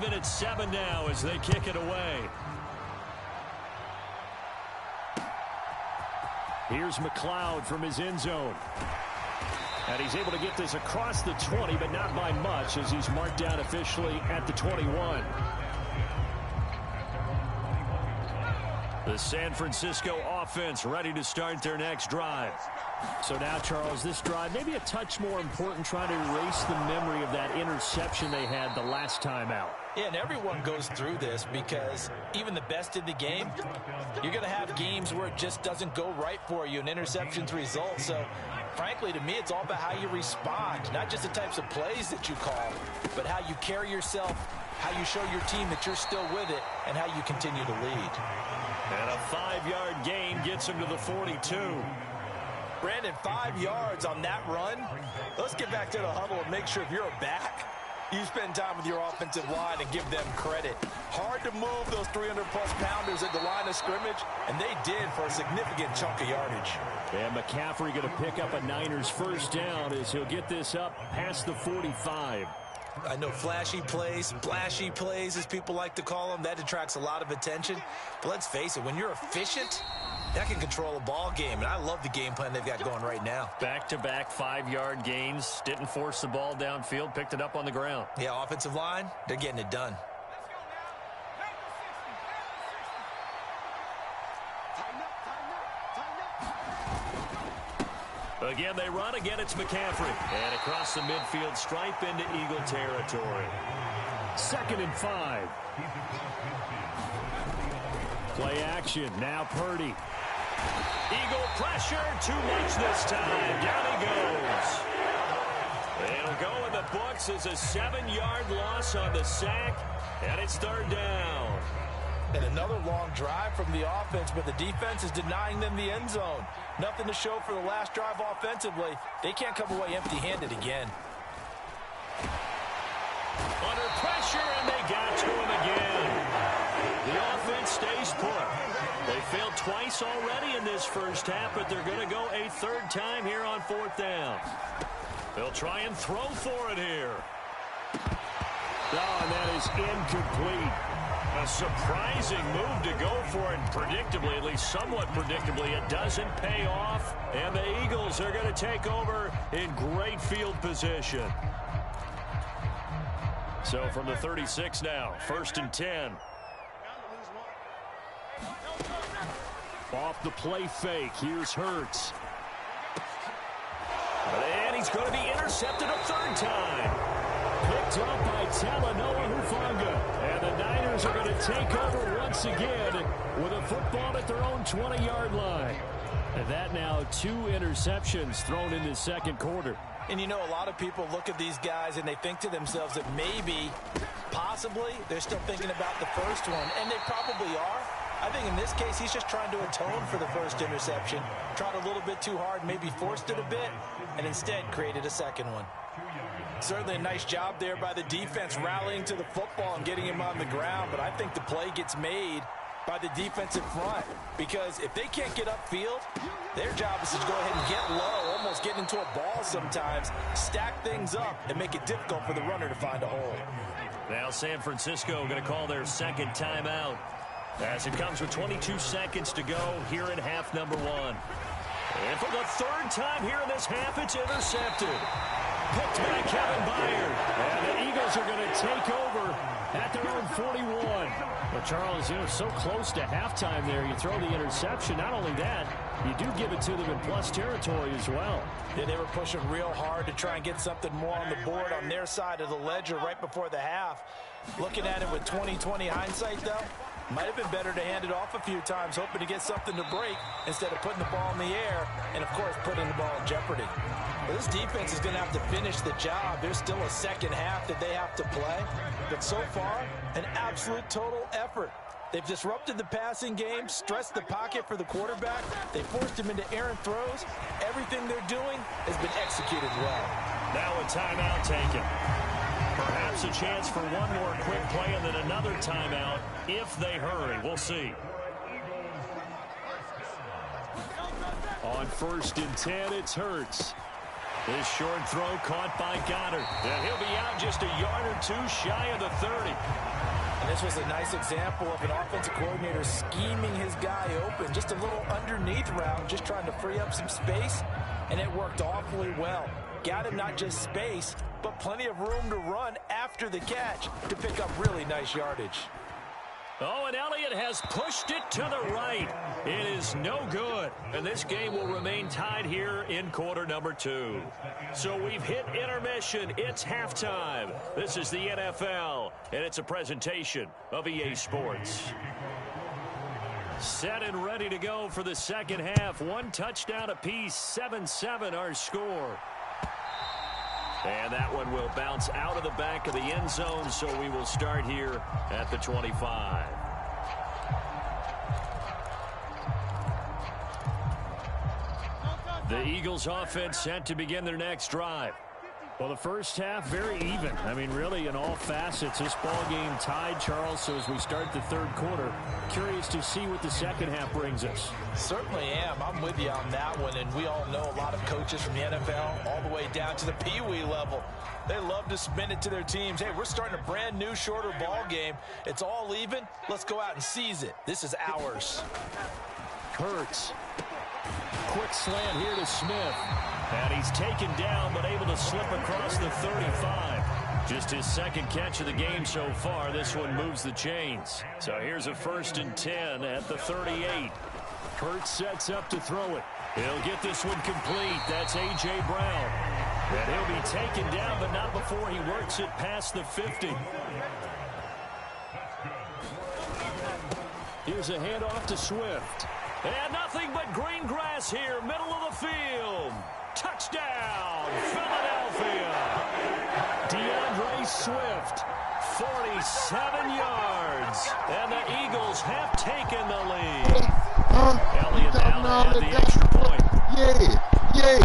even at 7 now as they kick it away. Here's McLeod from his end zone. And he's able to get this across the 20, but not by much as he's marked down officially at the 21. The San Francisco offense ready to start their next drive. So now, Charles, this drive maybe a touch more important, trying to erase the memory of that interception they had the last time out. Yeah, and everyone goes through this because even the best in the game, you're going to have games where it just doesn't go right for you, and interceptions result. So, frankly, to me, it's all about how you respond, not just the types of plays that you call, but how you carry yourself, how you show your team that you're still with it, and how you continue to lead. And a 5-yard gain gets him to the 42. Brandon, 5 yards on that run. Let's get back to the huddle and make sure if you're a back, you spend time with your offensive line and give them credit. Hard to move those 300-plus pounders at the line of scrimmage, and they did for a significant chunk of yardage. And McCaffrey going to pick up a Niners first down as he'll get this up past the 45. I know flashy plays, splashy plays, as people like to call them, that attracts a lot of attention. But let's face it, when you're efficient, that can control a ball game. And I love the game plan they've got going right now. Back-to-back 5-yard gains. Didn't force the ball downfield. Picked it up on the ground. Yeah, offensive line, they're getting it done. Again, they run. Again, it's McCaffrey. And across the midfield stripe into Eagle territory. 2nd and 5. Play action. Now Purdy. Eagle pressure. Too much this time. Down he goes. It'll go in the books as a 7-yard loss on the sack. And it's 3rd down. And another long drive from the offense, but the defense is denying them the end zone. Nothing to show for the last drive offensively. They can't come away empty-handed again. Under pressure, and they got to him again. The offense stays put. They failed twice already in this first half, but they're going to go a 3rd time here on 4th down. They'll try and throw for it here. Oh, and that is incomplete. A surprising move to go for it, predictably, at least somewhat predictably. It doesn't pay off, and the Eagles are going to take over in great field position. So from the 36 now, 1st and 10. Off the play fake, here's Hurts. And he's going to be intercepted a 3rd time. Picked up by Talanoa Hufanga. And the Niners are going to take over once again with a football at their own 20-yard line. And that now 2 interceptions thrown in the 2nd quarter. And you know, a lot of people look at these guys and they think to themselves that maybe, possibly, they're still thinking about the first one. And they probably are. I think in this case, he's just trying to atone for the first interception. Tried a little bit too hard, maybe forced it a bit, and instead created a 2nd one. Certainly a nice job there by the defense rallying to the football and getting him on the ground, but I think the play gets made by the defensive front because if they can't get upfield, their job is to go ahead and get low, almost get into a ball sometimes, stack things up, and make it difficult for the runner to find a hole. Now San Francisco going to call their 2nd timeout as it comes with 22 seconds to go here in half number 1. And for the 3rd time here in this half, it's intercepted. Picked by Kevin Byard. And the Eagles are going to take over at their own 41. Well, Charles, you know, so close to halftime there. You throw the interception. Not only that, you do give it to them in plus territory as well. Yeah, they were pushing real hard to try and get something more on the board on their side of the ledger right before the half. Looking at it with 20/20 hindsight, though, might have been better to hand it off a few times, hoping to get something to break instead of putting the ball in the air and, of course, putting the ball in jeopardy. Well, this defense is going to have to finish the job. There's still a 2nd half that they have to play. But so far, an absolute total effort. They've disrupted the passing game, stressed the pocket for the quarterback. They forced him into errant throws. Everything they're doing has been executed well. Now a timeout taken. Perhaps a chance for one more quick play and then another timeout if they hurry. We'll see. On 1st and 10, it's Hurts. This short throw caught by Goddard. And he'll be out just a yard or two shy of the 30. And this was a nice example of an offensive coordinator scheming his guy open. Just a little underneath route, just trying to free up some space. And it worked awfully well. Got him not just space, but plenty of room to run after the catch to pick up really nice yardage. Oh, and Elliott has pushed it to the right. It is no good. And this game will remain tied here in quarter number 2. So we've hit intermission. It's halftime. This is the NFL, and it's a presentation of EA Sports. Set and ready to go for the second half. One touchdown apiece, 7-7 our score. And that one will bounce out of the back of the end zone, so we will start here at the 25. The Eagles offense set to begin their next drive. Well, the first half, very even. I mean, really, in all facets, this ball game tied, Charles. So as we start the third quarter, curious to see what the second half brings us. Certainly am. I'm with you on that one. And we all know a lot of coaches from the NFL all the way down to the Pee-wee level. They love to spin it to their teams. Hey, we're starting a brand new, shorter ball game. It's all even. Let's go out and seize it. This is ours. Hurts. Quick slant here to Smith. And he's taken down, but able to slip across the 35. Just his second catch of the game so far. This one moves the chains. So here's a 1st and 10 at the 38. Hurts sets up to throw it. He'll get this one complete. That's A.J. Brown. And he'll be taken down, but not before he works it past the 50. Here's a handoff to Swift. And nothing but green grass here, middle of the field. Touchdown, Philadelphia. DeAndre Swift, 47 yards. And the Eagles have taken the lead. Elliott now have the extra point. Yeah.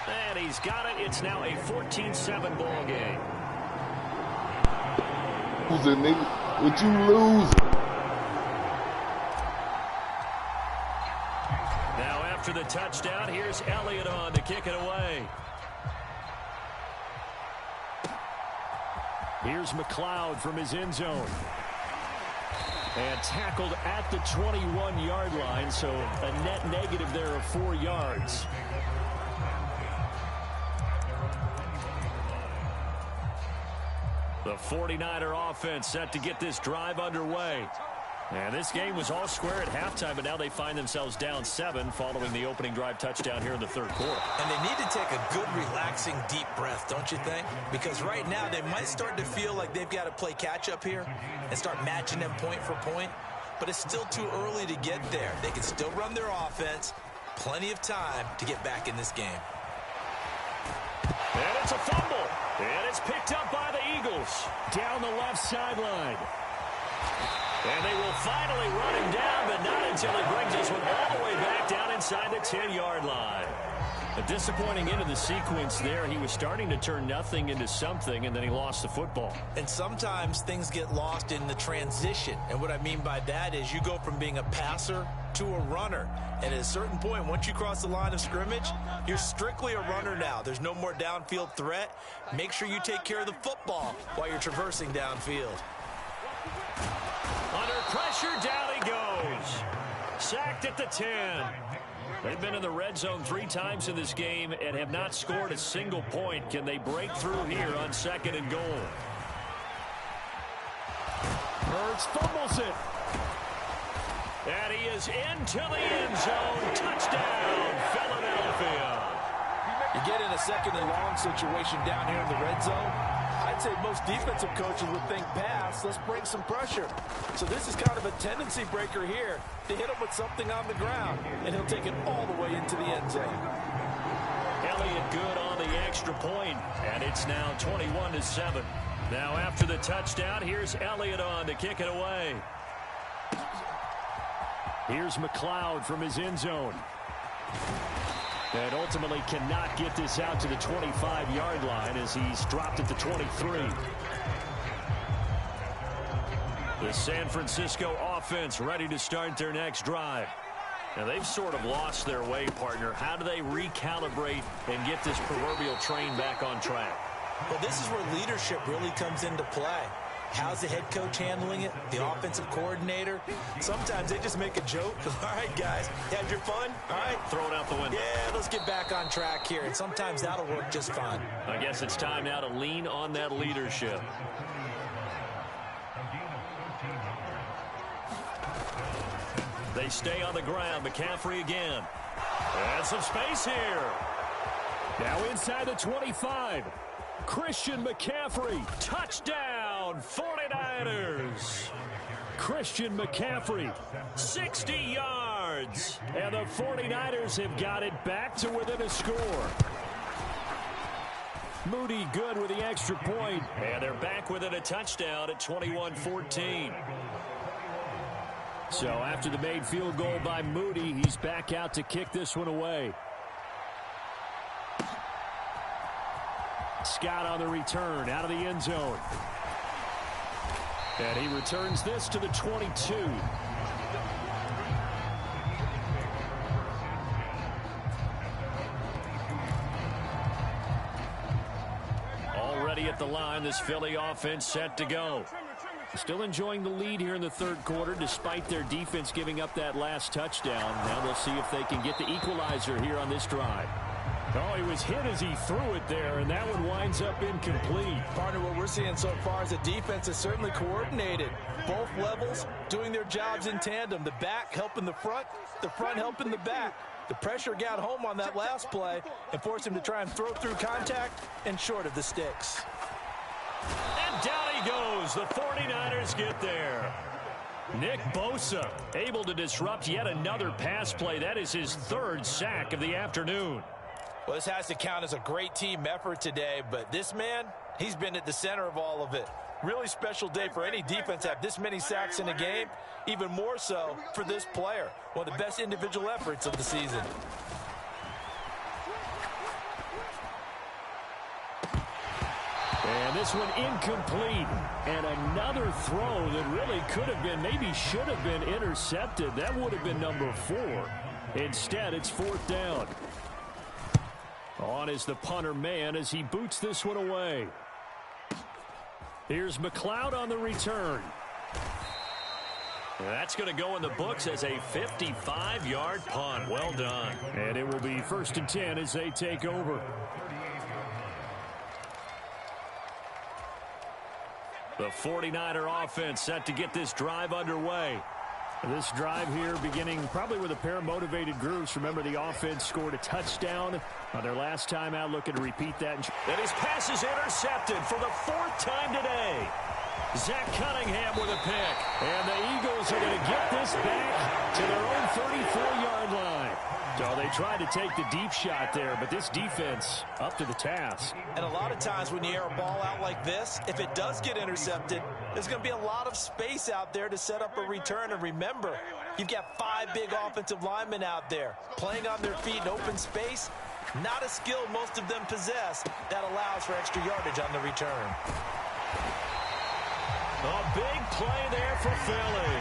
And he's got it. It's now a 14-7 ball game. Losing, nigga. What you losing? Now after the touchdown, here's Elliott on to kick it away. Here's McLeod from his end zone. And tackled at the 21-yard line, so a net negative there of 4 yards. The 49er offense set to get this drive underway. And this game was all square at halftime, but now they find themselves down 7 following the opening drive touchdown here in the third quarter. And they need to take a good, relaxing, deep breath, don't you think? Because right now they might start to feel like they've got to play catch-up here and start matching them point for point. But it's still too early to get there. They can still run their offense. Plenty of time to get back in this game. And it's a fumble. And it's picked up by the Eagles down the left sideline. And they will finally run him down, but not until he brings this one all the way back down inside the 10-yard line. A disappointing end of the sequence there. He was starting to turn nothing into something, and then he lost the football. And sometimes things get lost in the transition. And what I mean by that is you go from being a passer to a runner. And at a certain point, once you cross the line of scrimmage, you're strictly a runner now. There's no more downfield threat. Make sure you take care of the football while you're traversing downfield. Under pressure, down he goes. Sacked at the 10. They've been in the red zone 3 times in this game and have not scored a single point. Can they break through here on 2nd and goal? Hurts fumbles it. And he is into the end zone. Touchdown, Philadelphia. You get in a 2nd and long situation down here in the red zone. I'd say most defensive coaches would think pass. Let's bring some pressure. So this is kind of a tendency breaker here to hit him with something on the ground. And he'll take it all the way into the end zone. Elliott good on the extra point, and it's now 21-7. Now after the touchdown, here's Elliott on to kick it away. Here's McLeod from his end zone. And ultimately cannot get this out to the 25-yard line as he's dropped at the 23. The San Francisco offense ready to start their next drive. Now, they've sort of lost their way, partner. How do they recalibrate and get this proverbial train back on track? Well, this is where leadership really comes into play. How's the head coach handling it? The offensive coordinator? Sometimes they just make a joke. All right, guys, had your fun? All right. Throw it out the window. Yeah, let's get back on track here. And sometimes that'll work just fine. I guess it's time now to lean on that leadership. They stay on the ground. McCaffrey again. And some space here. Now inside the 25. Christian McCaffrey. Touchdown, 49ers. Christian McCaffrey. 60 yards. And the 49ers have got it back to within a score. Moody good with the extra point. And they're back within a touchdown at 21-14. So after the made field goal by Moody, he's back out to kick this one away. Scott on the return out of the end zone. And he returns this to the 22. Already at the line, this Philly offense set to go. Still enjoying the lead here in the third quarter despite their defense giving up that last touchdown. Now they'll see if they can get the equalizer here on this drive. Oh, he was hit as he threw it there, and that one winds up incomplete. Partner, what we're seeing so far is the defense is certainly coordinated. Both levels doing their jobs in tandem. The back helping the front helping the back. The pressure got home on that last play and forced him to try and throw through contact and short of the sticks. And down he goes. The 49ers get there. Nick Bosa able to disrupt yet another pass play. That is his third sack of the afternoon. Well, this has to count as a great team effort today, but this man, he's been at the center of all of it. Really special day for any defense to have this many sacks in a game, even more so for this player. One of the best individual efforts of the season. And this one incomplete. And another throw that really could have been, maybe should have been intercepted. That would have been number 4. Instead, it's fourth down. On is the punter man as he boots this one away. Here's McLeod on the return. That's going to go in the books as a 55-yard punt. Well done. And it will be 1st and 10 as they take over. The 49er offense set to get this drive underway. This drive here beginning probably with a pair of motivated groups. Remember, the offense scored a touchdown on their last time out, looking to repeat that. And his pass is intercepted for the 4th time today. Zach Cunningham with a pick. And the Eagles are going to get this back to their own 34-yard line. So they tried to take the deep shot there, but this defense up to the task. And a lot of times when you air a ball out like this, if it does get intercepted, there's going to be a lot of space out there to set up a return. And remember, you've got 5 big offensive linemen out there playing on their feet in open space. Not a skill most of them possess that allows for extra yardage on the return. A big play there for Philly.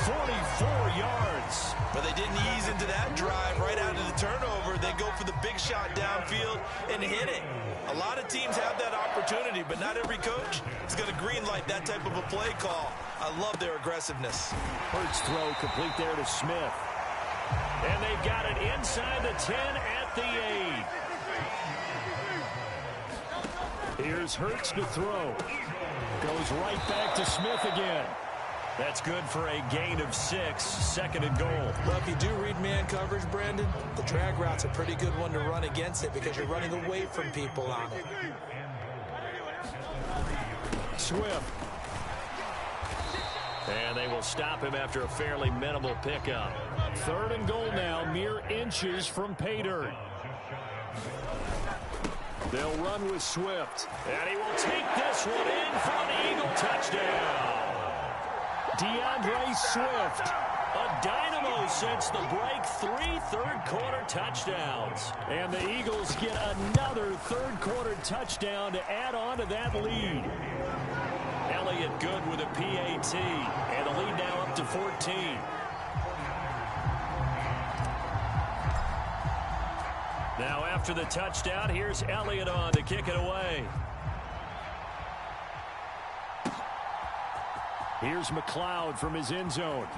44 yards. But they didn't ease into that drive right out of the turnover. They go for the big shot downfield and hit it. A lot of teams have that opportunity, but not every coach is going to green light that type of a play call. I love their aggressiveness. Hurts throw complete there to Smith. And they've got it inside the 10 at the 8. Here's Hurts to throw. Goes right back to Smith again. That's good for a gain of 6, 2nd and goal. Well, if you do read man coverage, Brandon, the drag route's a pretty good one to run against it because you're running away from people on it. Swift. And they will stop him after a fairly minimal pickup. 3rd and goal now, mere inches from pay dirt. They'll run with Swift. And he will take this one in for an Eagle touchdown. DeAndre Swift. A dynamo since the break. 3 third-quarter touchdowns. And the Eagles get another third-quarter touchdown to add on to that lead. Now Elliott good with a PAT. And the lead now up to 14. Now after the touchdown, here's Elliott on to kick it away. Here's McLeod from his end zone.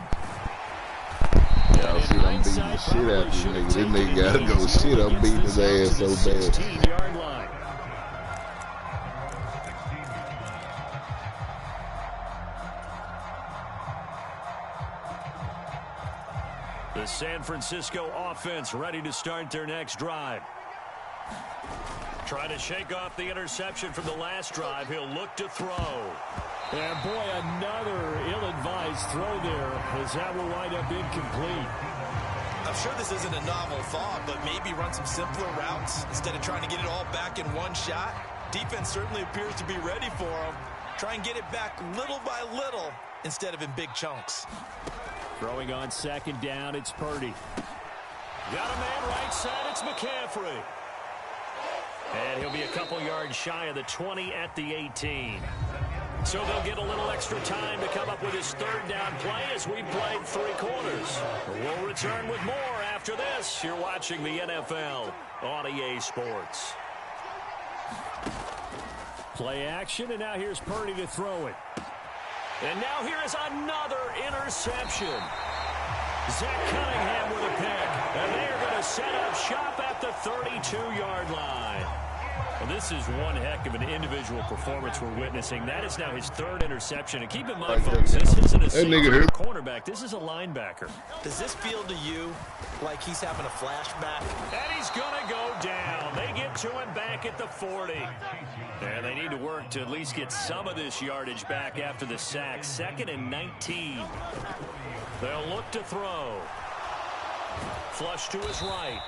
Y'all see I'm beating the shit out of this nigga. This nigga gotta go shit. I'm beating his ass so bad. 16-yard line. The San Francisco offense ready to start their next drive. Trying to shake off the interception from the last drive. He'll look to throw. And boy, another ill-advised throw there, as that will wind up incomplete. I'm sure this isn't a novel thought, but maybe run some simpler routes instead of trying to get it all back in one shot. Defense certainly appears to be ready for him. Try and get it back little by little instead of in big chunks. Throwing on second down, it's Purdy. Got a man right side, it's McCaffrey. And he'll be a couple yards shy of the 20 at the 18. So they'll get a little extra time to come up with his third down play as we played 3 quarters. We'll return with more after this. You're watching the NFL on EA Sports. Play action, and now here's Purdy to throw it. And now here is another interception. Zach Cunningham with a pick. And they are going to set up shop at the 32-yard line. Well, this is one heck of an individual performance we're witnessing. That is now his 3rd interception. And keep in mind, folks, this isn't a single cornerback. This is a linebacker. Does this feel to you like he's having a flashback? And he's going to go down. They get to him back at the 40. And they need to work to at least get some of this yardage back after the sack. 2nd and 19. They'll look to throw. Flush to his right.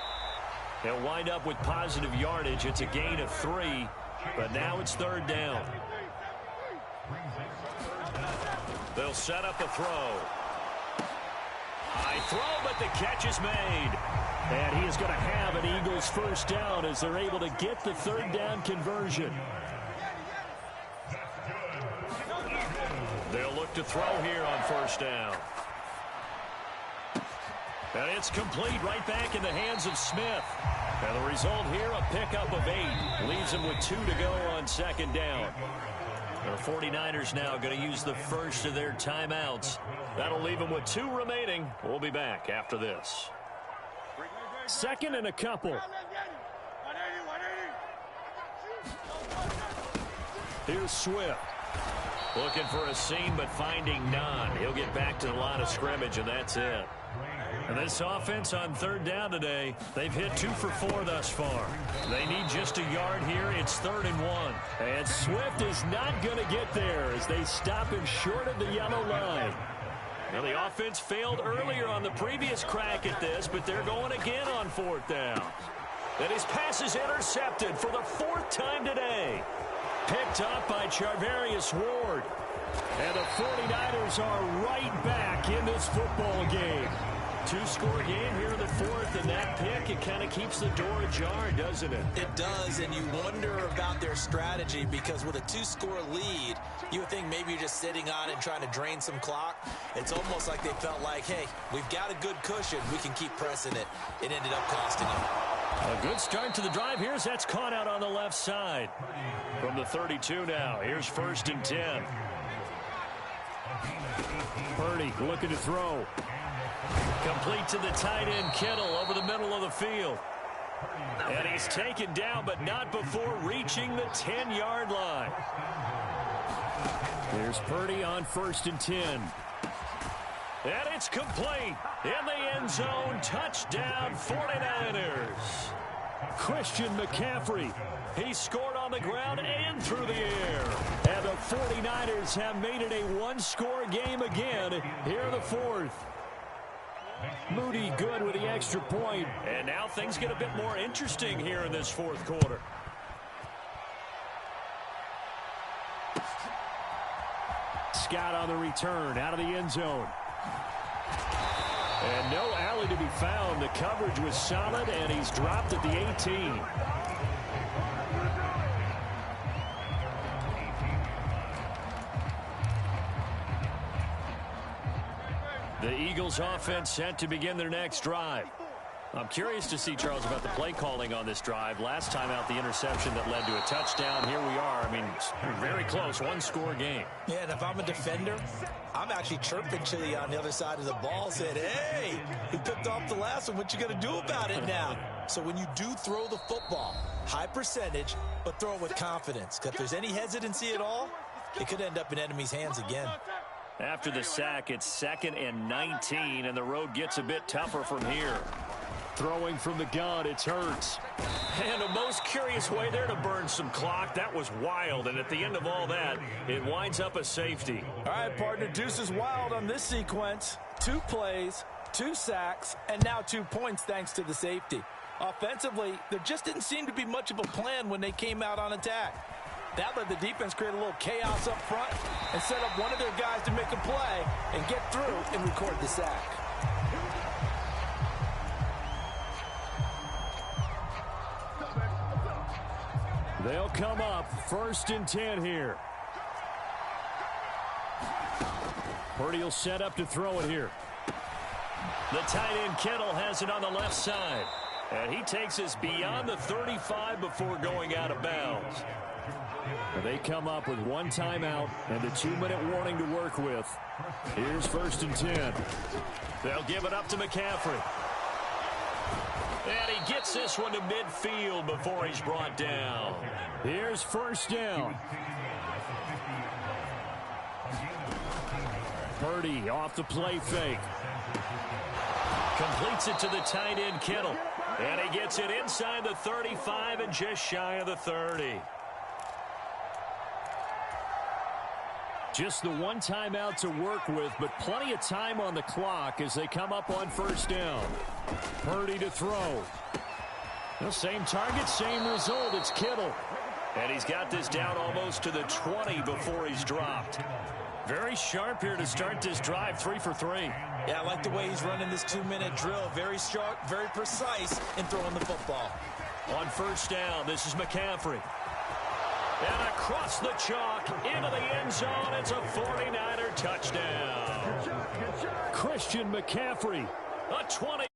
He'll wind up with positive yardage. It's a gain of 3, but now it's 3rd down. They'll set up a throw. High throw, but the catch is made. And he is going to have an Eagles first down as they're able to get the 3rd down conversion. They'll look to throw here on 1st down. And it's complete right back in the hands of Smith. And the result here, a pickup of 8. Leaves him with 2 to go on 2nd down. The 49ers now going to use the first of their timeouts. That'll leave them with 2 remaining. We'll be back after this. 2nd and a couple. Here's Swift. Looking for a seam, but finding none. He'll get back to the line of scrimmage, and that's it. And this offense on 3rd down today, they've hit 2 for 4 thus far. They need just a yard here. It's 3rd and 1. And Swift is not going to get there as they stop him short of the yellow line. Now, the offense failed earlier on the previous crack at this, but they're going again on 4th down. And his pass is intercepted for the 4th time today. Picked up by Charvarius Ward. And the 49ers are right back in this football game. 2-score game here in the 4th, and that pick, it kind of keeps the door ajar, doesn't it? It does, and you wonder about their strategy because with a 2-score lead, you would think maybe you're just sitting on it and trying to drain some clock. It's almost like they felt like, hey, we've got a good cushion. We can keep pressing it. It ended up costing them. A good start to the drive here as that's caught out on the left side. From the 32 now, here's 1st and 10. Purdy looking to throw. Complete to the tight end, Kittle, over the middle of the field. And he's taken down, but not before reaching the 10-yard line. Here's Purdy on 1st and 10. And it's complete. In the end zone, touchdown 49ers. Christian McCaffrey. He scored on the ground and through the air. And the 49ers have made it a 1-score game again here in the 4th. Moody good with the extra point. And now things get a bit more interesting here in this 4th quarter. Scott on the return out of the end zone. And no alley to be found. The coverage was solid, and he's dropped at the 18. Eagles offense set to begin their next drive. I'm curious to see, Charles, about the play calling on this drive. Last time out, the interception that led to a touchdown. Here we are. I mean, very close, one-score game. Yeah, and if I'm a defender, I'm actually chirping to you on the other side of the ball, saying, hey, we picked off the last one. What you going to do about it now? So when you do throw the football, high percentage, but throw it with confidence. Because if there's any hesitancy at all, it could end up in enemy's hands again. After the sack, it's 2nd and 19, and the road gets a bit tougher from here. Throwing from the gun, it's Hurts. And a most curious way there to burn some clock. That was wild, and at the end of all that, it winds up a safety. All right, partner, deuce is wild on this sequence. 2 plays, 2 sacks, and now 2 points thanks to the safety. Offensively, there just didn't seem to be much of a plan when they came out on attack. That let the defense create a little chaos up front and set up one of their guys to make a play and get through and record the sack. They'll come up 1st and 10 here. Purdy will set up to throw it here. The tight end Kittle has it on the left side. And he takes us beyond the 35 before going out of bounds. They come up with 1 timeout and a 2-minute warning to work with. Here's 1st and 10. They'll give it up to McCaffrey. And he gets this one to midfield before he's brought down. Here's 1st down. Purdy off the play fake. Completes it to the tight end Kittle. And he gets it inside the 35 and just shy of the 30. Just the 1 timeout to work with, but plenty of time on the clock as they come up on 1st down. Purdy to throw. The same target, same result. It's Kittle. And he's got this down almost to the 20 before he's dropped. Very sharp here to start this drive, 3 for 3. Yeah, I like the way he's running this 2-minute drill. Very sharp, very precise in throwing the football. On 1st down, this is McCaffrey. And across the chalk, into the end zone, it's a 49er touchdown. Christian McCaffrey, a 20.